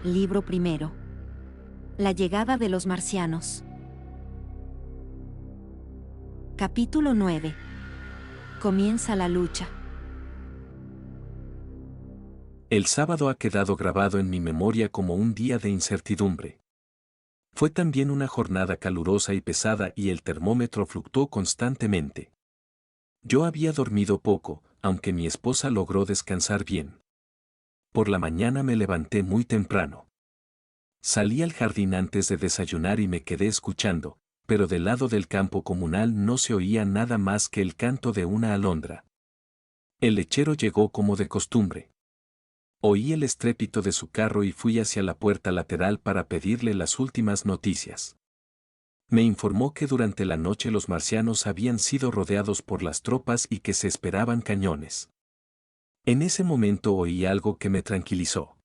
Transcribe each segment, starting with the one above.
Libro primero. La llegada de los marcianos. Capítulo 9. Comienza la lucha. El sábado ha quedado grabado en mi memoria como un día de incertidumbre. Fue también una jornada calurosa y pesada y el termómetro fluctuó constantemente. Yo había dormido poco, aunque mi esposa logró descansar bien. Por la mañana me levanté muy temprano. Salí al jardín antes de desayunar y me quedé escuchando, pero del lado del campo comunal no se oía nada más que el canto de una alondra. El lechero llegó como de costumbre. Oí el estrépito de su carro y fui hacia la puerta lateral para pedirle las últimas noticias. Me informó que durante la noche los marcianos habían sido rodeados por las tropas y que se esperaban cañones. En ese momento oí algo que me tranquilizó.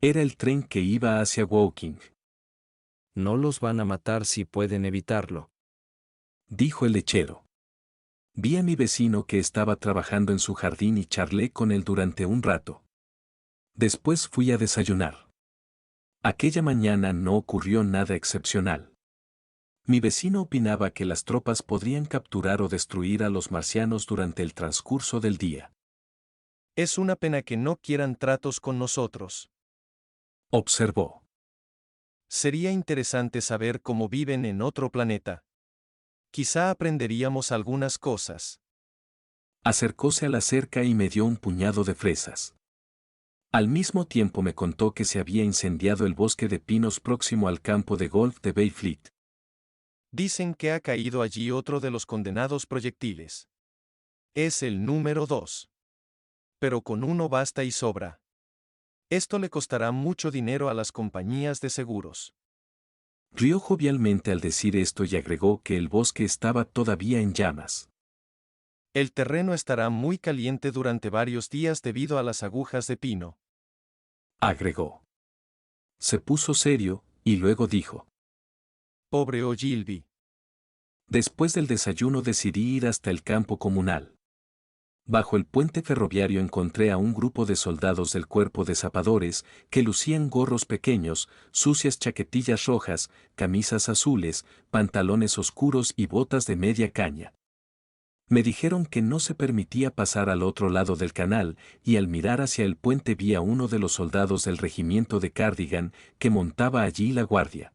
Era el tren que iba hacia Woking. No los van a matar si pueden evitarlo, Dijo el lechero. Vi a mi vecino que estaba trabajando en su jardín y charlé con él durante un rato. Después fui a desayunar. Aquella mañana no ocurrió nada excepcional. Mi vecino opinaba que las tropas podrían capturar o destruir a los marcianos durante el transcurso del día. Es una pena que no quieran tratos con nosotros. Observó. Sería interesante saber cómo viven en otro planeta. Quizá aprenderíamos algunas cosas. Acercóse a la cerca y me dio un puñado de fresas. Al mismo tiempo me contó que se había incendiado el bosque de pinos próximo al campo de golf de Bayfleet. Dicen que ha caído allí otro de los condenados proyectiles. Es el número 2. Pero con uno basta y sobra. Esto le costará mucho dinero a las compañías de seguros. Rió jovialmente al decir esto y agregó que el bosque estaba todavía en llamas. El terreno estará muy caliente durante varios días debido a las agujas de pino. Agregó. Se puso serio, y luego dijo. Pobre Ogilvy. Después del desayuno decidí ir hasta el campo comunal. Bajo el puente ferroviario encontré a un grupo de soldados del cuerpo de zapadores que lucían gorros pequeños, sucias chaquetillas rojas, camisas azules, pantalones oscuros y botas de media caña. Me dijeron que no se permitía pasar al otro lado del canal, y al mirar hacia el puente vi a uno de los soldados del regimiento de Cardigan que montaba allí la guardia.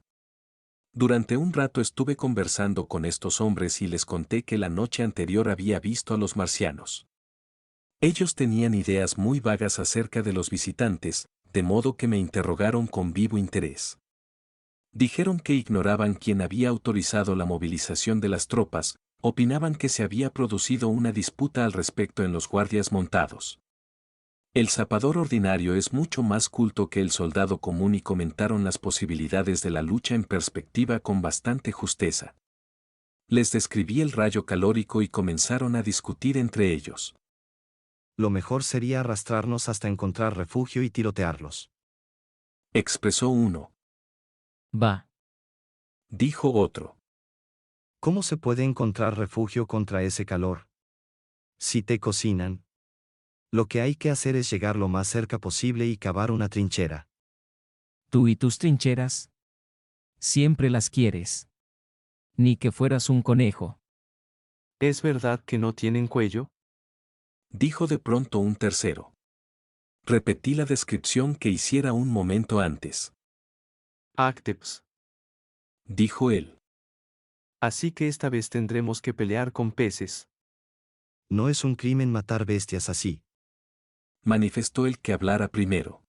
Durante un rato estuve conversando con estos hombres y les conté que la noche anterior había visto a los marcianos. Ellos tenían ideas muy vagas acerca de los visitantes, de modo que me interrogaron con vivo interés. Dijeron que ignoraban quién había autorizado la movilización de las tropas, opinaban que se había producido una disputa al respecto en los guardias montados. El zapador ordinario es mucho más culto que el soldado común y comentaron las posibilidades de la lucha en perspectiva con bastante justeza. Les describí el rayo calórico y comenzaron a discutir entre ellos. lo mejor sería arrastrarnos hasta encontrar refugio y tirotearlos. Expresó uno. Va. Dijo otro. ¿Cómo se puede encontrar refugio contra ese calor? Si te cocinan. Lo que hay que hacer es llegar lo más cerca posible y cavar una trinchera. ¿Tú y tus trincheras? Siempre las quieres. Ni que fueras un conejo. ¿Es verdad que no tienen cuello? Dijo de pronto un tercero. Repetí la descripción que hiciera un momento antes. Acteps. Dijo él. Así que esta vez tendremos que pelear con peces. No es un crimen matar bestias así. Manifestó el que hablara primero.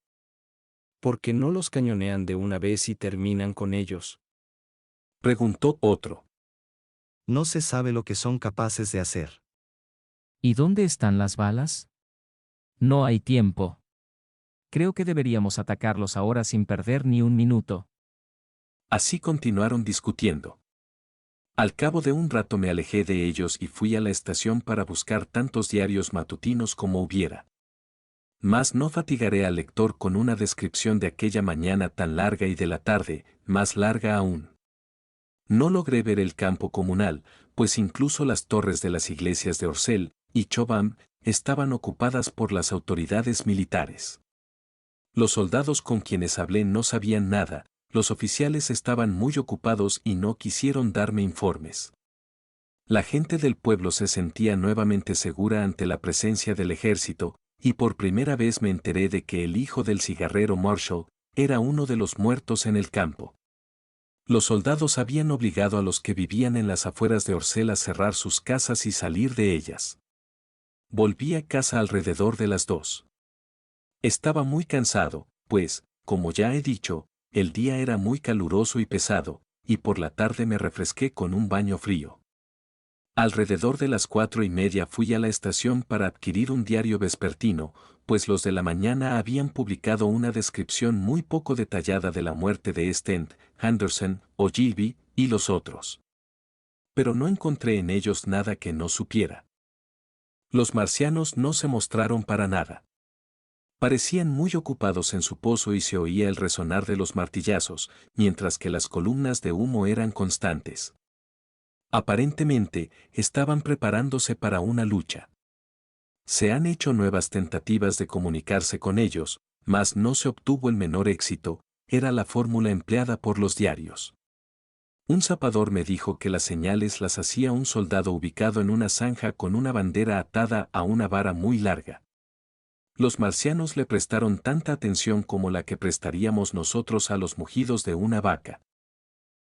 ¿Por qué no los cañonean de una vez y terminan con ellos? Preguntó otro. No se sabe lo que son capaces de hacer. ¿Y dónde están las balas? No hay tiempo. Creo que deberíamos atacarlos ahora sin perder ni un minuto. Así continuaron discutiendo. Al cabo de un rato me alejé de ellos y fui a la estación para buscar tantos diarios matutinos como hubiera. Mas no fatigaré al lector con una descripción de aquella mañana tan larga y de la tarde, más larga aún. No logré ver el campo comunal, pues incluso las torres de las iglesias de Orsel y Chobham estaban ocupadas por las autoridades militares. Los soldados con quienes hablé no sabían nada, los oficiales estaban muy ocupados y no quisieron darme informes. La gente del pueblo se sentía nuevamente segura ante la presencia del ejército, y por primera vez me enteré de que el hijo del cigarrero Marshall era uno de los muertos en el campo. Los soldados habían obligado a los que vivían en las afueras de Orcel a cerrar sus casas y salir de ellas. Volví a casa alrededor de las 2. Estaba muy cansado, pues, como ya he dicho, el día era muy caluroso y pesado, y por la tarde me refresqué con un baño frío. Alrededor de las 4:30 fui a la estación para adquirir un diario vespertino, pues los de la mañana habían publicado una descripción muy poco detallada de la muerte de Stent, Henderson, Ogilvy y los otros. Pero no encontré en ellos nada que no supiera. Los marcianos no se mostraron para nada. Parecían muy ocupados en su pozo y se oía el resonar de los martillazos, mientras que las columnas de humo eran constantes. Aparentemente, estaban preparándose para una lucha. Se han hecho nuevas tentativas de comunicarse con ellos, mas no se obtuvo el menor éxito, era la fórmula empleada por los diarios. Un zapador me dijo que las señales las hacía un soldado ubicado en una zanja con una bandera atada a una vara muy larga. Los marcianos le prestaron tanta atención como la que prestaríamos nosotros a los mugidos de una vaca.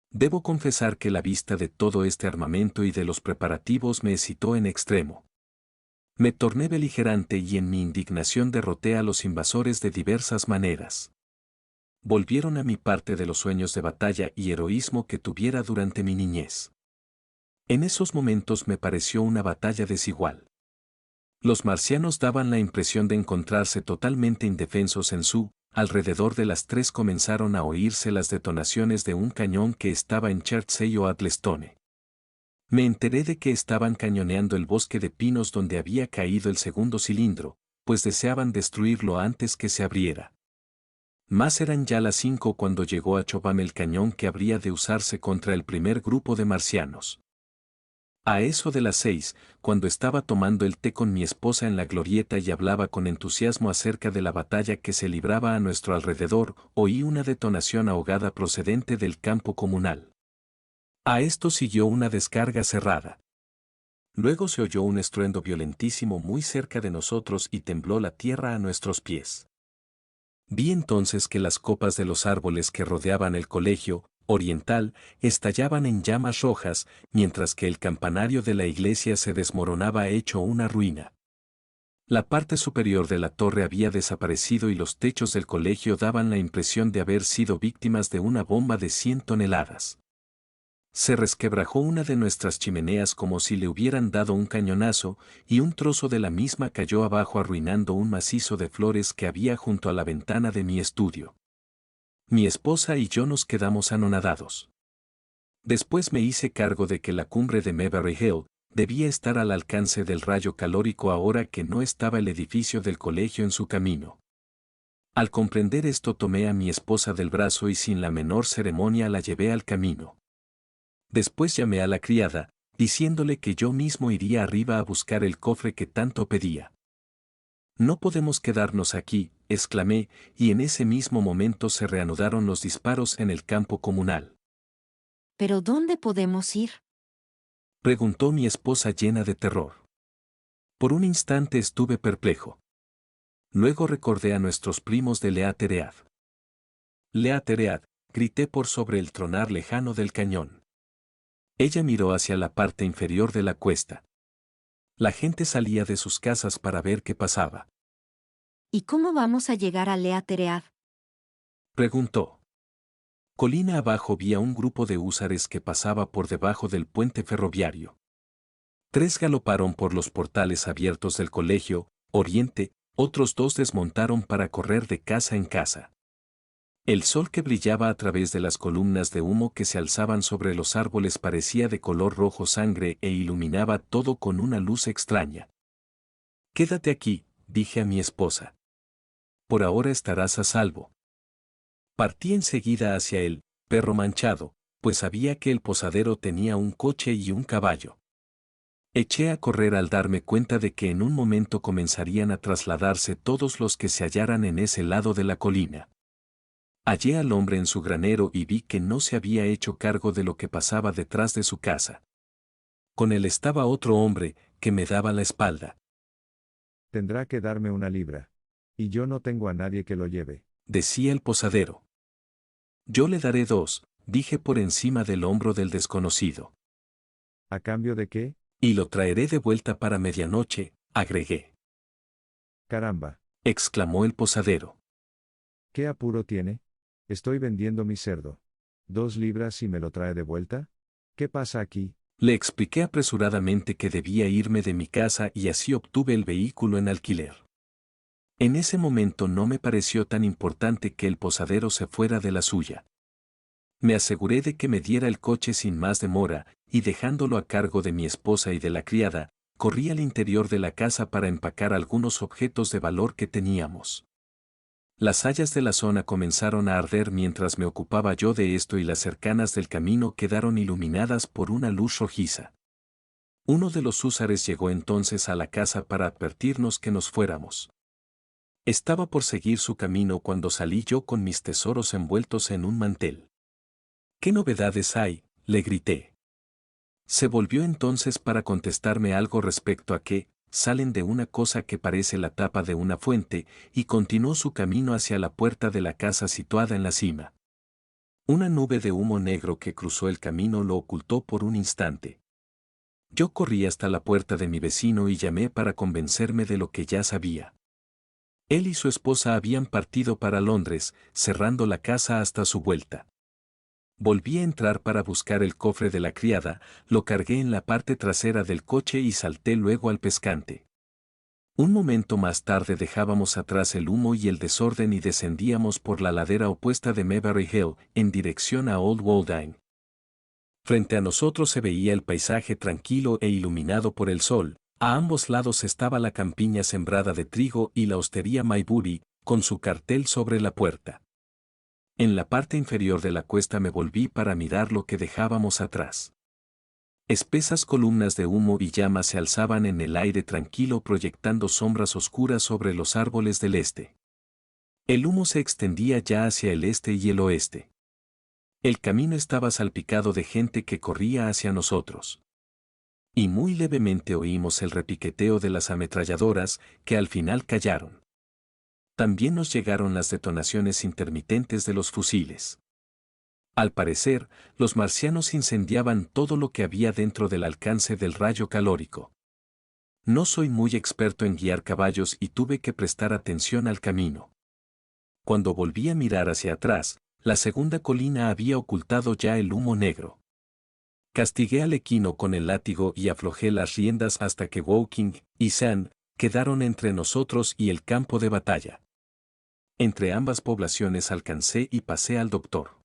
Debo confesar que la vista de todo este armamento y de los preparativos me excitó en extremo. Me torné beligerante y en mi indignación derroté a los invasores de diversas maneras. Volvieron a mi parte de los sueños de batalla y heroísmo que tuviera durante mi niñez. En esos momentos me pareció una batalla desigual. Los marcianos daban la impresión de encontrarse totalmente indefensos en su. Alrededor de las 3 comenzaron a oírse las detonaciones de un cañón que estaba en Chertsey o Addlestone. Me enteré de que estaban cañoneando el bosque de pinos donde había caído el segundo cilindro, pues deseaban destruirlo antes que se abriera. Mas eran ya las 5 cuando llegó a Chobham el cañón que habría de usarse contra el primer grupo de marcianos. A eso de las 6, cuando estaba tomando el té con mi esposa en la glorieta y hablaba con entusiasmo acerca de la batalla que se libraba a nuestro alrededor, oí una detonación ahogada procedente del campo comunal. A esto siguió una descarga cerrada. Luego se oyó un estruendo violentísimo muy cerca de nosotros y tembló la tierra a nuestros pies. Vi entonces que las copas de los árboles que rodeaban el colegio oriental estallaban en llamas rojas, mientras que el campanario de la iglesia se desmoronaba hecho una ruina. La parte superior de la torre había desaparecido y los techos del colegio daban la impresión de haber sido víctimas de una bomba de 100 toneladas. Se resquebrajó una de nuestras chimeneas como si le hubieran dado un cañonazo, y un trozo de la misma cayó abajo arruinando un macizo de flores que había junto a la ventana de mi estudio. Mi esposa y yo nos quedamos anonadados. Después me hice cargo de que la cumbre de Mevery Hill debía estar al alcance del rayo calórico ahora que no estaba el edificio del colegio en su camino. Al comprender esto tomé a mi esposa del brazo y sin la menor ceremonia la llevé al camino. Después llamé a la criada, diciéndole que yo mismo iría arriba a buscar el cofre que tanto pedía. «No podemos quedarnos aquí», exclamé, y en ese mismo momento se reanudaron los disparos en el campo comunal. ¿Pero dónde podemos ir?, preguntó mi esposa llena de terror. Por un instante estuve perplejo. Luego recordé a nuestros primos de Leateread. «Leateread», grité por sobre el tronar lejano del cañón. Ella miró hacia la parte inferior de la cuesta. La gente salía de sus casas para ver qué pasaba. ¿Y cómo vamos a llegar a Leateread?, preguntó. Colina abajo vi a un grupo de húsares que pasaba por debajo del puente ferroviario. 3 galoparon por los portales abiertos del colegio Oriente, otros 2 desmontaron para correr de casa en casa. El sol que brillaba a través de las columnas de humo que se alzaban sobre los árboles parecía de color rojo sangre e iluminaba todo con una luz extraña. «Quédate aquí», dije a mi esposa. «Por ahora estarás a salvo». Partí enseguida hacia el Perro Manchado, pues sabía que el posadero tenía un coche y un caballo. Eché a correr al darme cuenta de que en un momento comenzarían a trasladarse todos los que se hallaran en ese lado de la colina. Hallé al hombre en su granero y vi que no se había hecho cargo de lo que pasaba detrás de su casa. Con él estaba otro hombre, que me daba la espalda. Tendrá que darme 1 libra. Y yo no tengo a nadie que lo lleve. Decía el posadero. Yo le daré 2, dije por encima del hombro del desconocido. ¿A cambio de qué? Y lo traeré de vuelta para medianoche, agregué. Caramba. Exclamó el posadero. ¿Qué apuro tiene? Estoy vendiendo mi cerdo. 2 libras y me lo trae de vuelta. ¿Qué pasa aquí? Le expliqué apresuradamente que debía irme de mi casa y así obtuve el vehículo en alquiler. En ese momento no me pareció tan importante que el posadero se fuera de la suya. Me aseguré de que me diera el coche sin más demora, y dejándolo a cargo de mi esposa y de la criada, corrí al interior de la casa para empacar algunos objetos de valor que teníamos. Las hayas de la zona comenzaron a arder mientras me ocupaba yo de esto y las cercanas del camino quedaron iluminadas por una luz rojiza. Uno de los húsares llegó entonces a la casa para advertirnos que nos fuéramos. Estaba por seguir su camino cuando salí yo con mis tesoros envueltos en un mantel. ¿Qué novedades hay?, le grité. Se volvió entonces para contestarme algo respecto a que salen de una cosa que parece la tapa de una fuente, y continuó su camino hacia la puerta de la casa situada en la cima. Una nube de humo negro que cruzó el camino lo ocultó por un instante. Yo corrí hasta la puerta de mi vecino y llamé para convencerme de lo que ya sabía. Él y su esposa habían partido para Londres, cerrando la casa hasta su vuelta. Volví a entrar para buscar el cofre de la criada, lo cargué en la parte trasera del coche y salté luego al pescante. Un momento más tarde dejábamos atrás el humo y el desorden y descendíamos por la ladera opuesta de Maybury Hill, en dirección a Old Waldine. Frente a nosotros se veía el paisaje tranquilo e iluminado por el sol, a ambos lados estaba la campiña sembrada de trigo y la hostería Maybury, con su cartel sobre la puerta. En la parte inferior de la cuesta me volví para mirar lo que dejábamos atrás. Espesas columnas de humo y llamas se alzaban en el aire tranquilo proyectando sombras oscuras sobre los árboles del este. El humo se extendía ya hacia el este y el oeste. El camino estaba salpicado de gente que corría hacia nosotros. Y muy levemente oímos el repiqueteo de las ametralladoras, que al final callaron. También nos llegaron las detonaciones intermitentes de los fusiles. Al parecer, los marcianos incendiaban todo lo que había dentro del alcance del rayo calórico. No soy muy experto en guiar caballos y tuve que prestar atención al camino. Cuando volví a mirar hacia atrás, la segunda colina había ocultado ya el humo negro. Castigué al equino con el látigo y aflojé las riendas hasta que Woking y Sand quedaron entre nosotros y el campo de batalla. Entre ambas poblaciones alcancé y pasé al doctor.